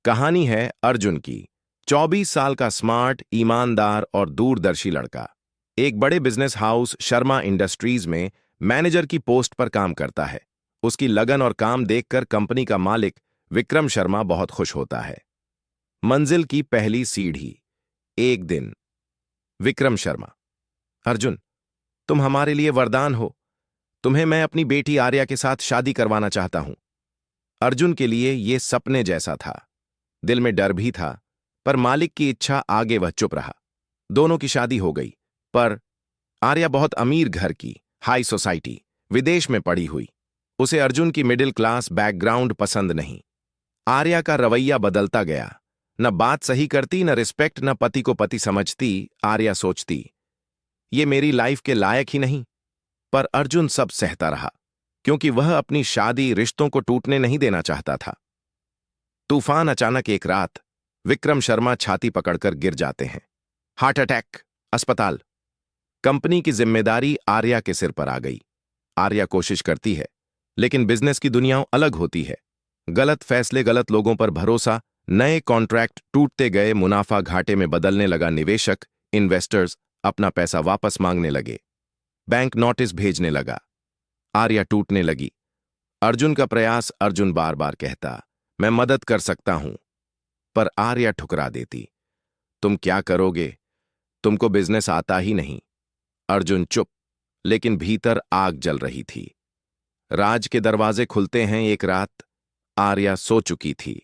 कहानी है अर्जुन की। 24 साल का स्मार्ट, ईमानदार और दूरदर्शी लड़का एक बड़े बिजनेस हाउस शर्मा इंडस्ट्रीज में मैनेजर की पोस्ट पर काम करता है। उसकी लगन और काम देखकर कंपनी का मालिक विक्रम शर्मा बहुत खुश होता है। मंजिल की पहली सीढ़ी। एक दिन। विक्रम शर्मा: अर्जुन, तुम हमारे लिए वरदान हो। तुम्हें मैं अपनी बेटी आर्या के साथ शादी करवाना चाहता हूं। अर्जुन के लिए यह सपने जैसा था। दिल में डर भी था, पर मालिक की इच्छा आगे वह चुप रहा। दोनों की शादी हो गई, पर आर्या बहुत अमीर घर की, हाई सोसाइटी, विदेश में पड़ी हुई। उसे अर्जुन की मिडिल क्लास बैकग्राउंड पसंद नहीं। आर्या का रवैया बदलता गया। न बात सही करती, न रिस्पेक्ट, न पति को पति समझती। आर्या सोचती, ये मेरी लाइफ के लायक ही नहीं। पर अर्जुन सब सहता रहा, क्योंकि वह अपनी शादी रिश्तों को टूटने नहीं देना चाहता था। तूफान। अचानक एक रात विक्रम शर्मा छाती पकड़कर गिर जाते हैं। Heart attack. अस्पताल। कंपनी की जिम्मेदारी आर्या के सिर पर आ गई। आर्या कोशिश करती है, लेकिन बिजनेस की दुनिया अलग होती है। गलत फैसले, गलत लोगों पर भरोसा, नए कॉन्ट्रैक्ट टूटते गए, मुनाफा घाटे में बदलने लगा। निवेशक, इन्वेस्टर्स अपना पैसा वापस मांगने लगे। बैंक नोटिस भेजने लगा। आर्या टूटने लगी। अर्जुन का प्रयास। अर्जुन बार बार कहता, मैं मदद कर सकता हूं, पर आर्या ठुकरा देती। तुम क्या करोगे? तुमको बिजनेस आता ही नहीं। अर्जुन चुप, लेकिन भीतर आग जल रही थी। राज के दरवाजे खुलते हैं। एक रात आर्या सो चुकी थी।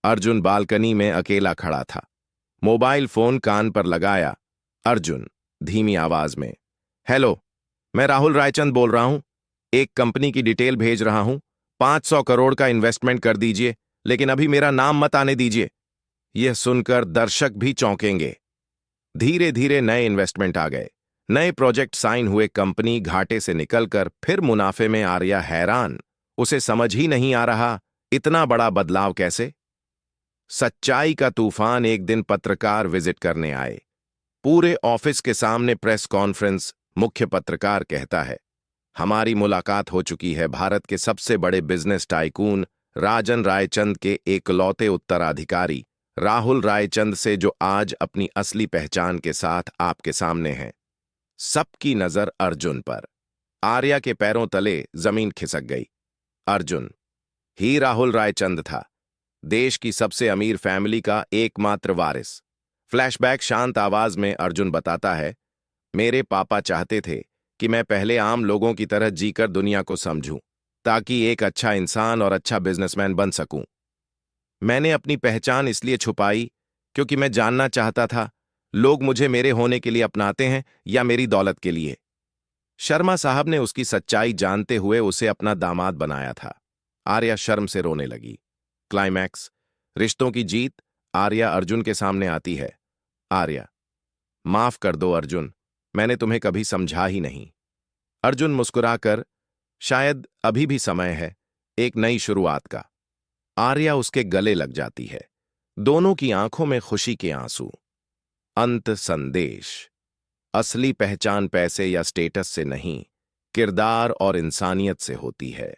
अर्जुन बालकनी में अकेला खड़ा था, मोबाइल फोन कान पर लगाया। अर्जुन धीमी आवाज में, हेलो, मैं राहुल रायचंद बोल रहा हूं। एक कंपनी की डिटेल भेज रहा हूं। 500 करोड़ का इन्वेस्टमेंट कर दीजिए, लेकिन अभी मेरा नाम मत आने दीजिए। यह सुनकर दर्शक भी चौंकेंगे। धीरे धीरे नए इन्वेस्टमेंट आ गए, नए प्रोजेक्ट साइन हुए। कंपनी घाटे से निकलकर फिर मुनाफे में। आर्या हैरान, उसे समझ ही नहीं आ रहा, इतना बड़ा बदलाव कैसे? सच्चाई का तूफान। एक दिन पत्रकार विजिट करने आए। पूरे ऑफिस के सामने प्रेस कॉन्फ्रेंस। मुख्य पत्रकार कहता है, हमारी मुलाकात हो चुकी है भारत के सबसे बड़े बिजनेस टाइकून राजन रायचंद के एकलौते उत्तराधिकारी राहुल रायचंद से, जो आज अपनी असली पहचान के साथ आपके सामने हैं। सबकी नजर अर्जुन पर। आर्या के पैरों तले जमीन खिसक गई। अर्जुन ही राहुल रायचंद था, देश की सबसे अमीर फैमिली का एकमात्र वारिस। फ्लैशबैक। शांत आवाज में अर्जुन बताता है, मेरे पापा चाहते थे कि मैं पहले आम लोगों की तरह जीकर दुनिया को समझूं, ताकि एक अच्छा इंसान और अच्छा बिजनेसमैन बन सकूं। मैंने अपनी पहचान इसलिए छुपाई, क्योंकि मैं जानना चाहता था लोग मुझे मेरे होने के लिए अपनाते हैं या मेरी दौलत के लिए। शर्मा साहब ने उसकी सच्चाई जानते हुए उसे अपना दामाद बनाया था। आर्या शर्म से रोने लगी। क्लाइमैक्स। रिश्तों की जीत। आर्या अर्जुन के सामने आती है। आर्या, माफ कर दो अर्जुन, मैंने तुम्हें कभी समझा ही नहीं। अर्जुन मुस्कुराकर, शायद अभी भी समय है एक नई शुरुआत का। आर्या उसके गले लग जाती है। दोनों की आंखों में खुशी के आंसू। अंत संदेश। असली पहचान पैसे या स्टेटस से नहीं, किरदार और इंसानियत से होती है।